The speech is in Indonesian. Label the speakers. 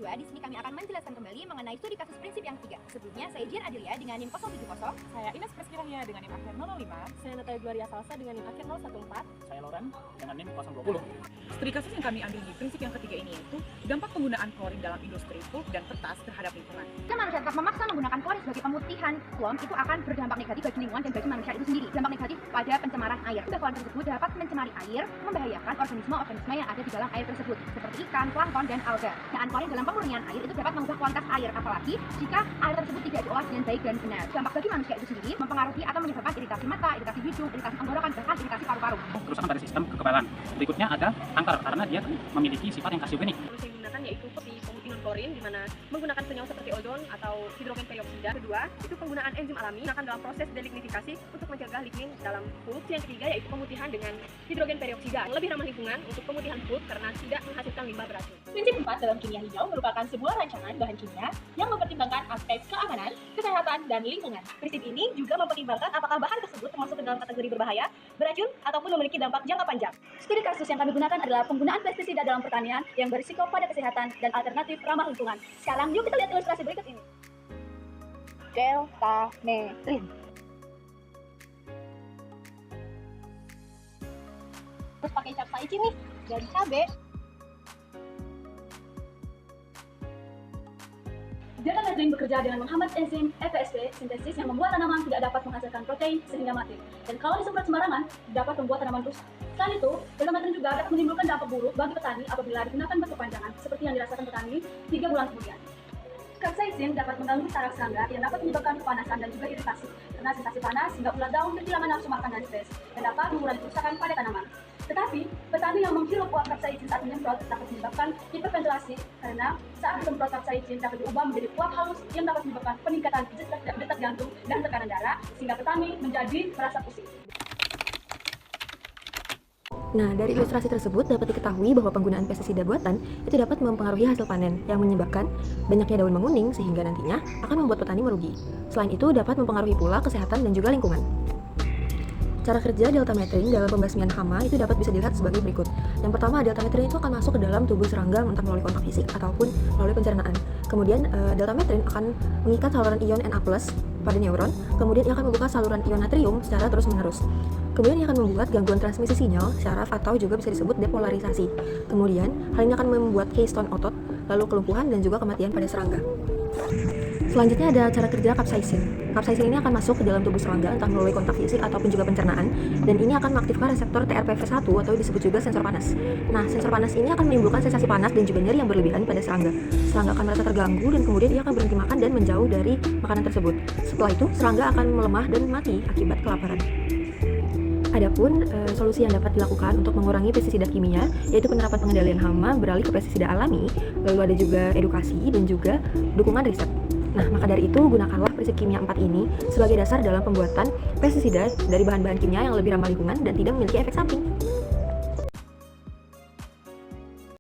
Speaker 1: 2, di sini kami akan menjelaskan kembali mengenai studi kasus prinsip yang 3. Sebelumnya, saya Jian Adelia dengan NIM 070.
Speaker 2: Saya Ines Preskirahia dengan NIM akhir 005.
Speaker 3: Saya Natalia Gloria Salsa dengan NIM akhir 014.
Speaker 4: Saya Loren dengan NIM 020.
Speaker 2: Studi kasus yang kami ambil di prinsip yang ketiga ini yaitu dampak penggunaan klorin dalam industri pulp dan kertas terhadap lingkungan.
Speaker 1: Jika manusia tetap memaksa menggunakan klorin sebagai pemutihan foam, itu akan berdampak negatif bagi lingkungan dan bagi manusia itu sendiri. Dampak negatif pada pencemaran air. Klorin tersebut dapat mencemari air, membahayakan organisme-organisme yang ada di dalam air tersebut, seperti ikan, plankton, dan alga. Nah, klorin dalam pemurnian air itu dapat mengubah kualitas air, apalagi jika air tersebut tidak diolah dengan baik dan benar. Dampak bagi manusia itu sendiri mempengaruhi atau menyebabkan iritasi mata, iritasi hidung, iritasi tenggorokan, bahkan iritasi paru-paru.
Speaker 4: Kerusakan pada sistem kekebalan. Berikutnya ada kanker karena dia memiliki sifat yang kasiogenik.
Speaker 3: Solusi yang digunakan yaitu seperti pemutihan klorin, di mana menggunakan senyawa seperti ozon atau hidrogen perioksida. Kedua, itu penggunaan enzim alami akan dalam proses delignifikasi untuk mencegah lignin dalam pulp. Yang ketiga yaitu pemutihan dengan hidrogen perioksida, yang lebih ramah lingkungan untuk pemutihan pulp karena tidak menghasilkan limbah beracun.
Speaker 5: Prinsip 4 dalam kimia hijau merupakan sebuah rancangan bahan kimia yang mempertimbangkan aspek keamanan, kesehatan, dan lingkungan. Prinsip ini juga mempertimbangkan apakah bahan tersebut termasuk ke dalam kategori berbahaya, beracun, ataupun memiliki dampak jangka panjang. Studi kasus yang kami gunakan adalah penggunaan pestisida dalam pertanian yang berisiko pada kesehatan dan alternatif ramah lingkungan. Sekarang yuk kita lihat ilustrasi berikut ini. Deltametrin. Terus pakai capsaicin nih dari cabai. Deltametrin bekerja dengan menghambat enzim FSP sintesis yang membuat tanaman tidak dapat menghasilkan protein sehingga mati. Dan kalau disemprot sembarangan, dapat membuat tanaman rusak. Selain itu, deltametrin juga dapat menimbulkan dampak buruk bagi petani apabila digunakan berkepanjangan, seperti yang dirasakan petani 3 bulan kemudian. Capsaicin dapat mengganggu saraf serangga yang dapat menyebabkan kepanasan dan juga iritasi, karena sensasi panas hingga ulat daun kehilangan nafsu makan dan stres, dan dapat mengurangi kerusakan pada tanaman. Tetapi, petani yang menghirup uap capsaicin saat menyemprot dapat menyebabkan hiperventilasi, karena saat semprot capsaicin dapat diubah menjadi uap halus yang dapat menyebabkan peningkatan detak jantung dan tekanan darah, sehingga petani menjadi merasa pusing.
Speaker 6: Nah, dari ilustrasi tersebut dapat diketahui bahwa penggunaan pestisida buatan itu dapat mempengaruhi hasil panen yang menyebabkan banyaknya daun menguning sehingga nantinya akan membuat petani merugi. Selain itu dapat mempengaruhi pula kesehatan dan juga lingkungan. Cara kerja deltametrin dalam pembasmian hama itu dapat bisa dilihat sebagai berikut. Yang pertama, deltametrin itu akan masuk ke dalam tubuh serangga entah melalui kontak fisik ataupun melalui pencernaan. Kemudian deltametrin akan mengikat saluran ion Na+ pada neuron, kemudian ia akan membuka saluran ion natrium secara terus-menerus. Kemudian ia akan membuat gangguan transmisi sinyal, syaraf, atau juga bisa disebut depolarisasi. Kemudian, hal ini akan membuat keystone otot, lalu kelumpuhan dan juga kematian pada serangga. Selanjutnya ada cara kerja capsaicin. Capsaicin ini akan masuk ke dalam tubuh serangga entah melalui kontak fisik ataupun juga pencernaan, dan ini akan mengaktifkan reseptor TRPV1 atau disebut juga sensor panas. Nah, sensor panas ini akan menimbulkan sensasi panas dan juga nyeri yang berlebihan pada serangga. Serangga akan merasa terganggu dan kemudian ia akan berhenti makan dan menjauh dari makanan tersebut. Setelah itu, serangga akan melemah dan mati akibat kelaparan. Adapun solusi yang dapat dilakukan untuk mengurangi pestisida kimia yaitu penerapan pengendalian hama beralih ke pestisida alami, lalu ada juga edukasi dan juga dukungan riset. Nah, maka dari itu gunakanlah prinsip kimia 4 ini sebagai dasar dalam pembuatan pestisida dari bahan-bahan kimia yang lebih ramah lingkungan dan tidak memiliki efek samping.